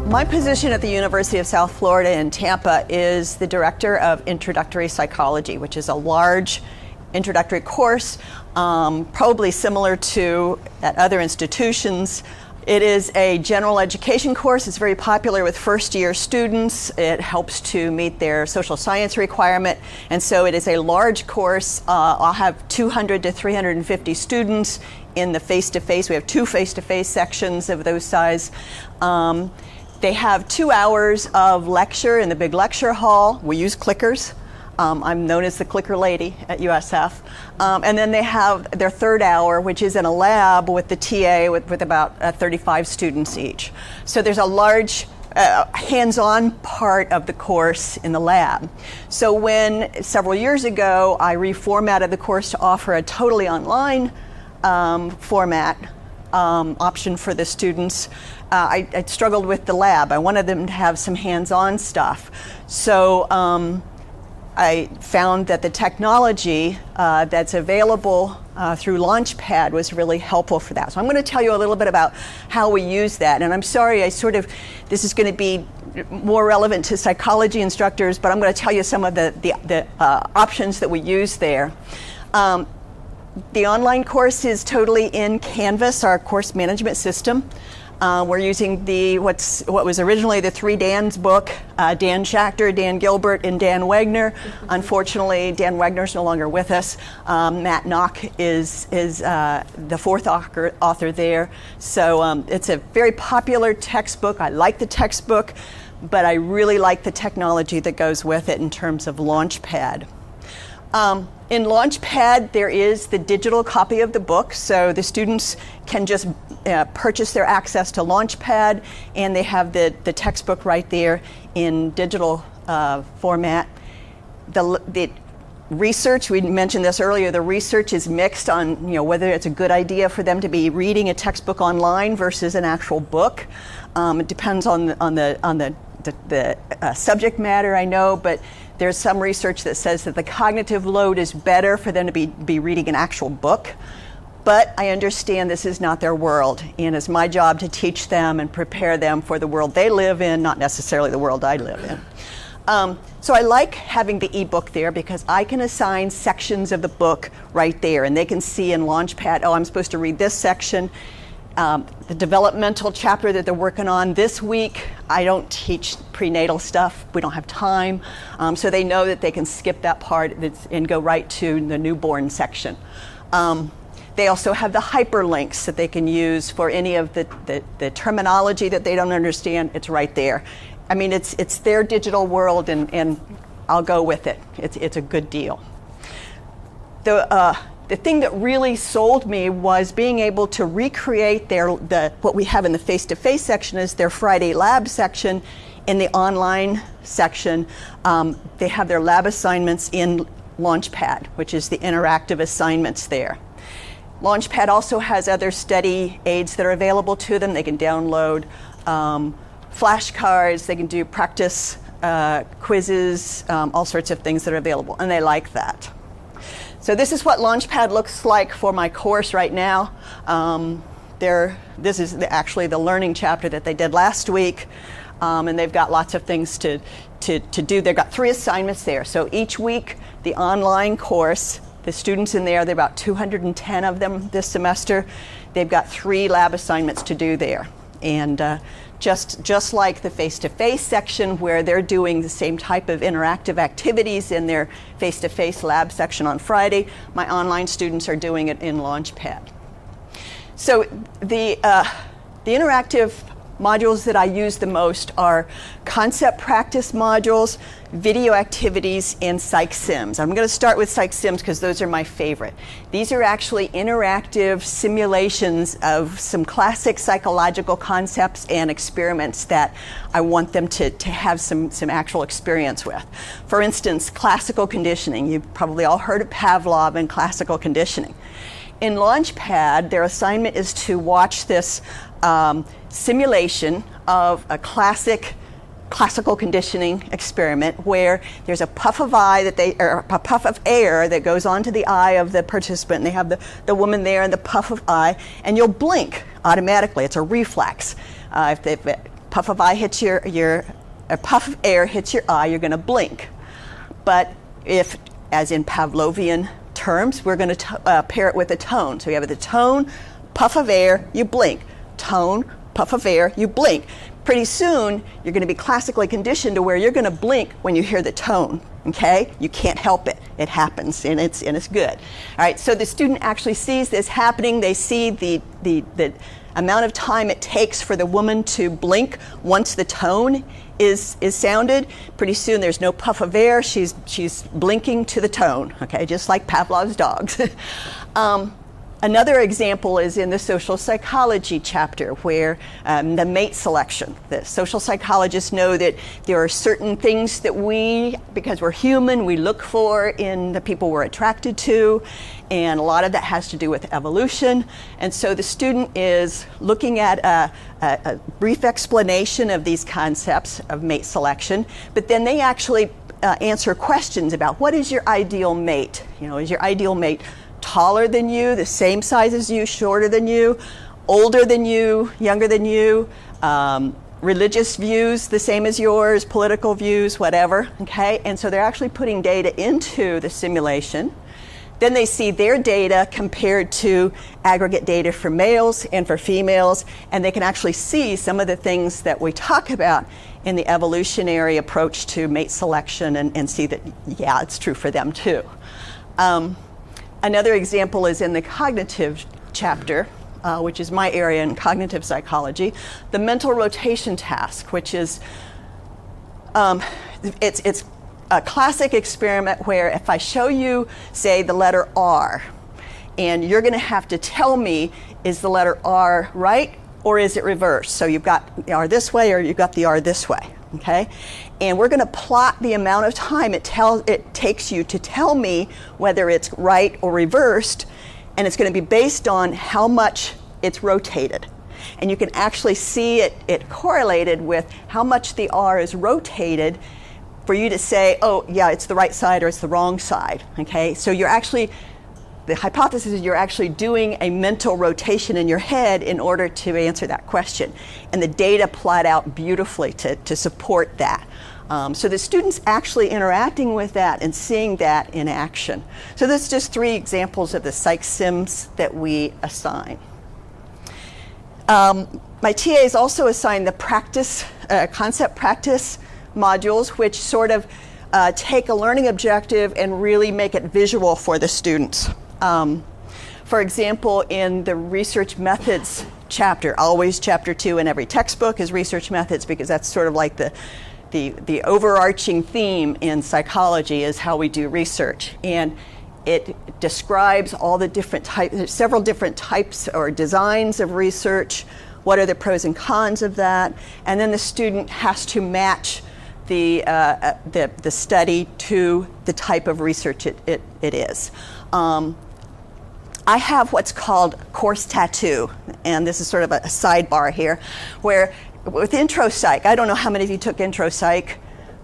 My position at the University of South Florida in Tampa is the Director of Introductory Psychology, which is a large introductory course, probably similar to at other institutions. It is a general education course. It's very popular with first-year students. It helps to meet their social science requirement, and so it is a large course. I'll have 200 to 350 students in the face-to-face. We have two face-to-face sections of those size. They have 2 hours of lecture in the big lecture hall. We use clickers. I'm known as the clicker lady at USF. And then they have their third hour, which is in a lab with the TA with about 35 students each. So there's a large hands-on part of the course in the lab. So when several years ago I reformatted the course to offer a totally online format option for the students, I struggled with the lab. I wanted them to have some hands-on stuff. So I found that the technology that's available through Launchpad was really helpful for that. So I'm going to tell you a little bit about how we use that. And I'm sorry, this is going to be more relevant to psychology instructors, but I'm going to tell you some of the options that we use there. The online course is totally in Canvas, our course management system. We're using what was originally the three Dan's book, Dan Schachter, Dan Gilbert, and Dan Wegner. Unfortunately, Dan Wegner's no longer with us. Matt Nock is the fourth author there. So it's a very popular textbook. I like the textbook, but I really like the technology that goes with it in terms of Launchpad. In Launchpad, there is the digital copy of the book, so the students can just purchase their access to Launchpad, and they have the textbook right there in digital format. The research, we mentioned this earlier, the research is mixed on whether it's a good idea for them to be reading a textbook online versus an actual book. It depends on the subject matter, I know, but there's some research that says that the cognitive load is better for them to be reading an actual book. But I understand this is not their world, and it's my job to teach them and prepare them for the world they live in, not necessarily the world I live in. So I like having the ebook there because I can assign sections of the book right there, and they can see in Launchpad, I'm supposed to read this section. The developmental chapter that they're working on this week, I don't teach prenatal stuff. We don't have time. So they know that they can skip that part and go right to the newborn section. They also have the hyperlinks that they can use for any of the terminology that they don't understand. It's right there. I mean, it's their digital world, and I'll go with it. It's a good deal. The thing that really sold me was being able to recreate what we have in the face-to-face section is their Friday lab section. In the online section, they have their lab assignments in Launchpad, which is the interactive assignments there. Launchpad also has other study aids that are available to them. They can download flashcards, they can do practice quizzes, all sorts of things that are available, and they like that. So this is what Launchpad looks like for my course right now. This is actually the learning chapter that they did last week, and they've got lots of things to do. They've got 3 assignments there. So each week, the online course, the students in there, there are about 210 of them this semester. They've got 3 lab assignments to do there. And just like the face-to-face section where they're doing the same type of interactive activities in their face-to-face lab section on Friday, my online students are doing it in Launchpad. So the interactive modules that I use the most are concept practice modules, video activities, and psych sims. I'm going to start with psych sims because those are my favorite. These are actually interactive simulations of some classic psychological concepts and experiments that I want them to have some actual experience with. For instance, classical conditioning. You've probably all heard of Pavlov and classical conditioning. In Launchpad, their assignment is to watch this simulation of a classical conditioning experiment where there's a puff of air that goes onto the eye of the participant, and they have the woman there and the puff of eye, and you'll blink automatically. It's a reflex. If puff of air hits your eye, you're going to blink. But if, as in Pavlovian terms, we're going to pair it with a tone. So you have the tone, puff of air, you blink. Tone, puff of air, you blink. Pretty soon, you're going to be classically conditioned to where you're going to blink when you hear the tone, okay? You can't help it. It happens, and it's good. All right, so the student actually sees this happening. They see the amount of time it takes for the woman to blink once the tone is sounded. Pretty soon, there's no puff of air. She's blinking to the tone, okay, just like Pavlov's dogs. Another example is in the social psychology chapter where the mate selection. The social psychologists know that there are certain things that we, because we're human, we look for in the people we're attracted to, and a lot of that has to do with evolution. And so the student is looking at a brief explanation of these concepts of mate selection, but then they actually answer questions about what is your ideal mate? You know, is your ideal mate taller than you, the same size as you, shorter than you, older than you, younger than you, religious views the same as yours, political views, whatever, okay? And so they're actually putting data into the simulation. Then they see their data compared to aggregate data for males and for females, and they can actually see some of the things that we talk about in the evolutionary approach to mate selection and see that, yeah, it's true for them too. Another example is in the cognitive chapter, which is my area in cognitive psychology, the mental rotation task, which is, it's a classic experiment where if I show you, say, the letter R, and you're going to have to tell me, is the letter R right or is it reversed? So you've got the R this way or you've got the R this way, okay? And we're going to plot the amount of time it takes you to tell me whether it's right or reversed, and it's going to be based on how much it's rotated. And you can actually see it correlated with how much the R is rotated for you to say, oh, yeah, it's the right side or it's the wrong side, okay? So you're actually, the hypothesis is you're actually doing a mental rotation in your head in order to answer that question. And the data plot out beautifully to support that. So the students actually interacting with that and seeing that in action. So this is just 3 examples of the psych sims that we assign. My TAs also assign the practice, concept practice modules, which sort of take a learning objective and really make it visual for the students. For example, in the research methods chapter, always chapter 2 in every textbook is research methods, because that's sort of like the overarching theme in psychology is how we do research. And it describes all the different types, several different types or designs of research, what are the pros and cons of that, and then the student has to match the study to the type of research it is. I have what's called course tattoo, and this is sort of a sidebar here, where with intro psych, I don't know how many of you took intro psych.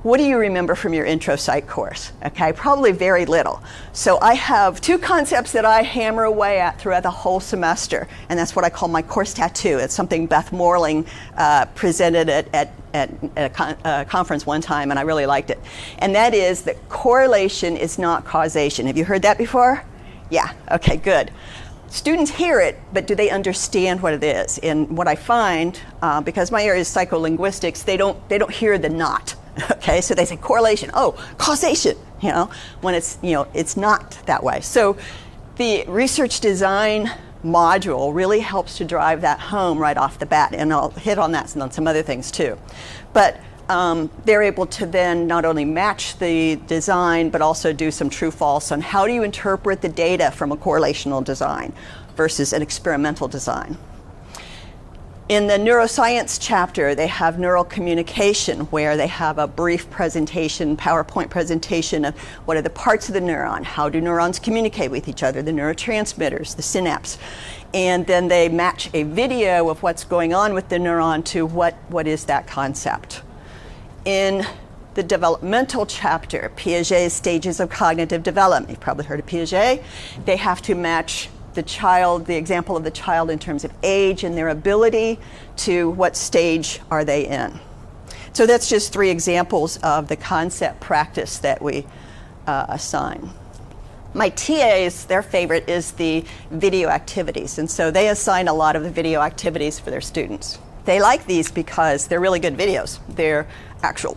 What do you remember from your intro psych course? Okay, probably very little. So I have 2 concepts that I hammer away at throughout the whole semester, and that's what I call my course tattoo. It's something Beth Morling presented at a conference one time, and I really liked it. And that is that correlation is not causation. Have you heard that before? Yeah, okay, good. Students hear it, but do they understand what it is? And what I find, because my area is psycholinguistics, they don't hear the not. Okay, so they say correlation, oh, causation, you know, when it's, you know, it's not that way. So the research design module really helps to drive that home right off the bat, and I'll hit on that and on some other things too. But they're able to then not only match the design, but also do some true-false on how do you interpret the data from a correlational design versus an experimental design. In the neuroscience chapter, they have neural communication, where they have a brief presentation, PowerPoint presentation of what are the parts of the neuron, how do neurons communicate with each other, the neurotransmitters, the synapse. And then they match a video of what's going on with the neuron to what is that concept. In the developmental chapter, Piaget's stages of cognitive development, you've probably heard of Piaget, they have to match the example of the child in terms of age and their ability to what stage are they in. So that's just 3 examples of the concept practice that we assign. My TAs, their favorite is the video activities, and so they assign a lot of the video activities for their students. They like these because they're really good videos. They're actual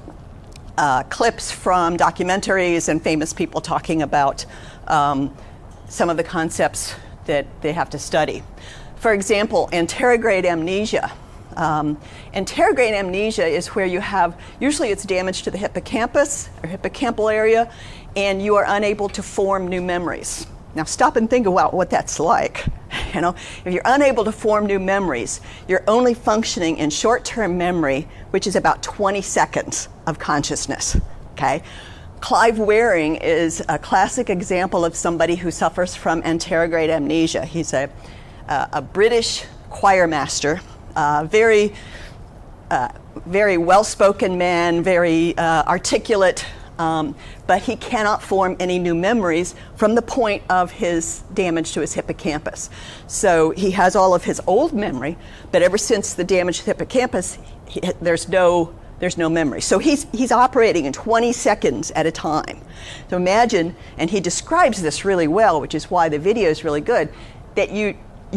clips from documentaries and famous people talking about some of the concepts that they have to study. For example, anterograde amnesia. Anterograde amnesia is where you have, usually it's damage to the hippocampus or hippocampal area, and you are unable to form new memories. Now stop and think about what that's like. You know, if you're unable to form new memories, you're only functioning in short-term memory, which is about 20 seconds of consciousness, okay? Clive Waring is a classic example of somebody who suffers from anterograde amnesia. He's a British choir master, very well-spoken man, very articulate, but he cannot form any new memories from the point of his damage to his hippocampus. So he has all of his old memory, but ever since the damage to the hippocampus, there's no memory. So he's operating in 20 seconds at a time. So imagine, and he describes this really well, which is why the video is really good, that you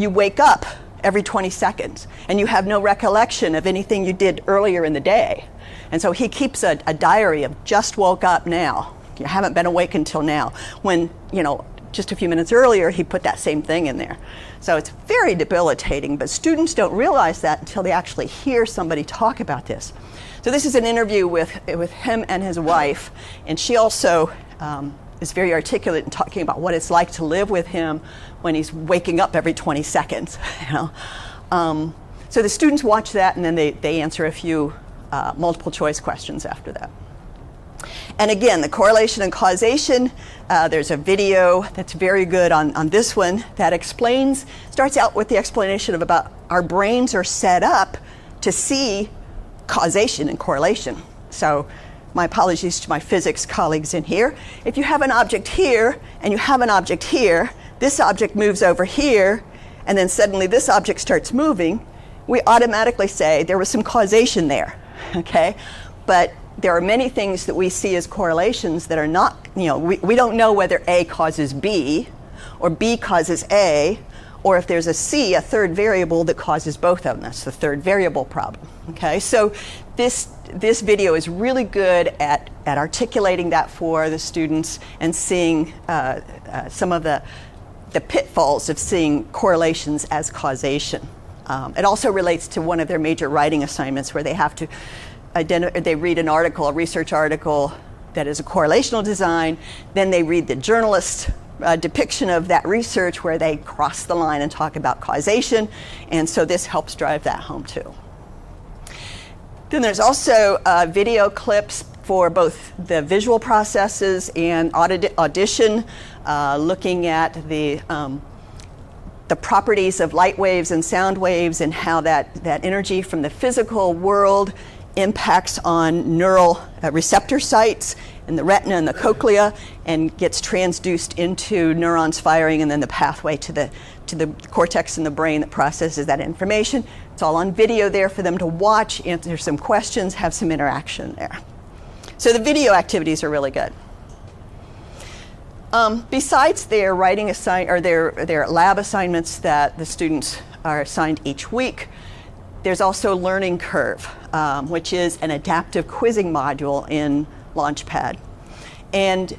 wake up every 20 seconds and you have no recollection of anything you did earlier in the day. And so he keeps a diary of just woke up now. You haven't been awake until now. When, you know, just a few minutes earlier, he put that same thing in there. So it's very debilitating, but students don't realize that until they actually hear somebody talk about this. So this is an interview with him and his wife, and she also is very articulate in talking about what it's like to live with him when he's waking up every 20 seconds. You know? So the students watch that, and then they answer a few multiple choice questions after that. And again, the correlation and causation, there's a video that's very good on this one that starts out with the explanation of about our brains are set up to see causation and correlation. So my apologies to my physics colleagues in here. If you have an object here and you have an object here, this object moves over here, and then suddenly this object starts moving, we automatically say there was some causation there, okay? But there are many things that we see as correlations that are not, you know, we don't know whether A causes B or B causes A, or if there's a C, a third variable that causes both of them. That's the third variable problem, okay? So this video is really good at articulating that for the students and seeing some of the pitfalls of seeing correlations as causation. It also relates to one of their major writing assignments where they have to they read an article, a research article that is a correlational design, then they read the journalist's depiction of that research where they cross the line and talk about causation, and so this helps drive that home too. Then there's also video clips for both the visual processes and audition, looking at the properties of light waves and sound waves and how that energy from the physical world impacts on neural receptor sites in the retina and the cochlea and gets transduced into neurons firing, and then the pathway to the cortex in the brain that processes that information. It's all on video there for them to watch, answer some questions, have some interaction there. So the video activities are really good. Besides their writing their lab assignments that the students are assigned each week, there's also Learning Curve, which is an adaptive quizzing module in Launchpad. And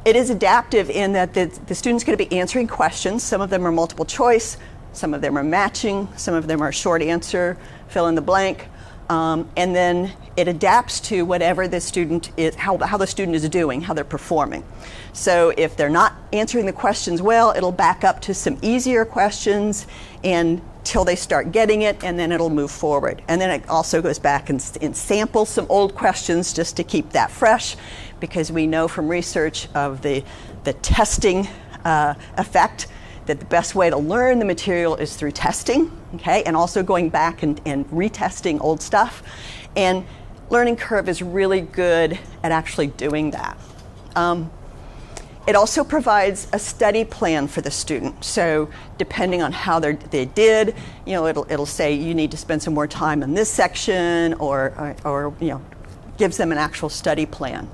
it is adaptive in that the student's going to be answering questions. Some of them are multiple choice, some of them are matching, some of them are short answer, fill in the blank. And then it adapts to whatever the student is, how the student is doing, how they're performing. So if they're not answering the questions well, it'll back up to some easier questions until they start getting it, and then it'll move forward. And then it also goes back and samples some old questions just to keep that fresh, because we know from research of the testing effect that the best way to learn the material is through testing, okay, and also going back and retesting old stuff. And Learning Curve is really good at actually doing that. It also provides a study plan for the student. So depending on how they did, you know, it'll say you need to spend some more time in this section, or you know, gives them an actual study plan.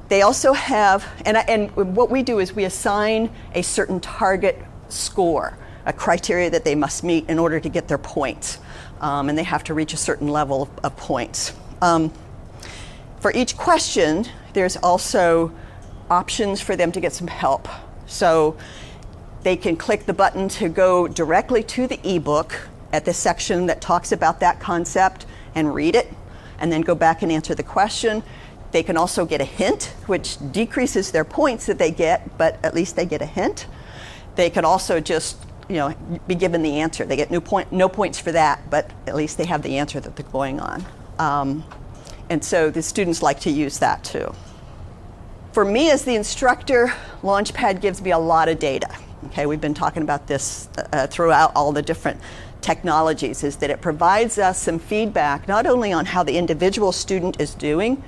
They also have, and what we do is we assign a certain target score, a criteria that they must meet in order to get their points. And they have to reach a certain level of points. For each question, there's also options for them to get some help. So they can click the button to go directly to the ebook at the section that talks about that concept and read it, and then go back and answer the question. They can also get a hint, which decreases their points that they get, but at least they get a hint. They can also just, you know, be given the answer. They get no points for that, but at least they have the answer that they're going on. And so the students like to use that too. For me as the instructor, Launchpad gives me a lot of data. Okay, we've been talking about this throughout all the different technologies, is that it provides us some feedback, not only on how the individual student is doing.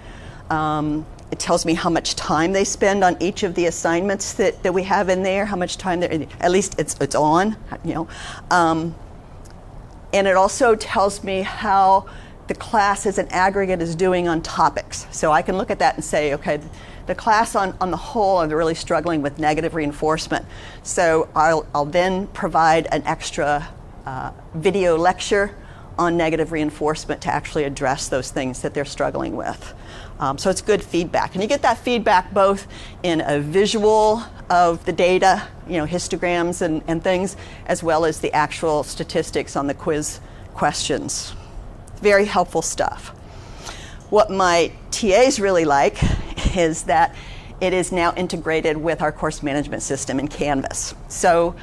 It tells me how much time they spend on each of the assignments that we have in there, how much time at least it's on, you know. And it also tells me how the class as an aggregate is doing on topics. So I can look at that and say, okay, the class on the whole are really struggling with negative reinforcement. So I'll then provide an extra video lecture on negative reinforcement to actually address those things that they're struggling with. So it's good feedback. And you get that feedback both in a visual of the data, you know, histograms and things, as well as the actual statistics on the quiz questions. Very helpful stuff. What my TAs really like is that it is now integrated with our course management system in Canvas. So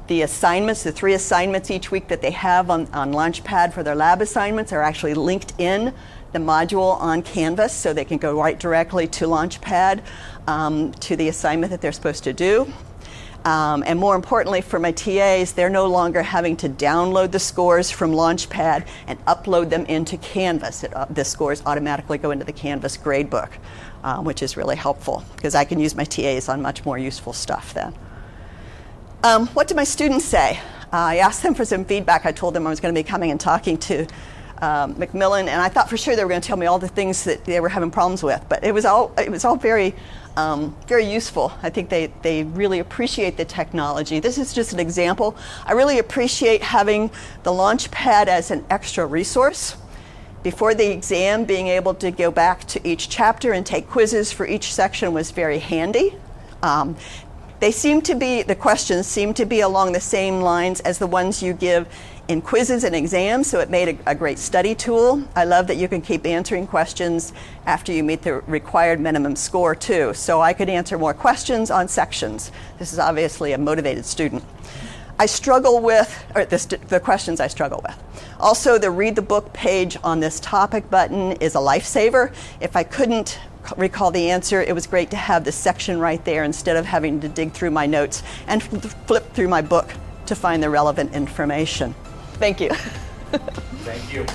the assignments, the 3 assignments each week that they have on Launchpad for their lab assignments are actually linked in the module on Canvas, so they can go right directly to Launchpad to the assignment that they're supposed to do. And more importantly for my TAs, they're no longer having to download the scores from Launchpad and upload them into Canvas. The scores automatically go into the Canvas gradebook, which is really helpful because I can use my TAs on much more useful stuff then. What did my students say? I asked them for some feedback. I told them I was going to be coming and talking to Macmillan, and I thought for sure they were going to tell me all the things that they were having problems with, but it was all very very useful. I think they really appreciate the technology. This is just an example. I really appreciate having the Launchpad as an extra resource. Before the exam, being able to go back to each chapter and take quizzes for each section was very handy. The questions seem to be along the same lines as the ones you give in quizzes and exams, so it made a great study tool. I love that you can keep answering questions after you meet the required minimum score too. So I could answer more questions on sections. This is obviously a motivated student. I struggle with, or the questions I struggle with. Also, the read the book page on this topic button is a lifesaver. If I couldn't recall the answer, it was great to have the section right there instead of having to dig through my notes and flip through my book to find the relevant information. Thank you. Thank you.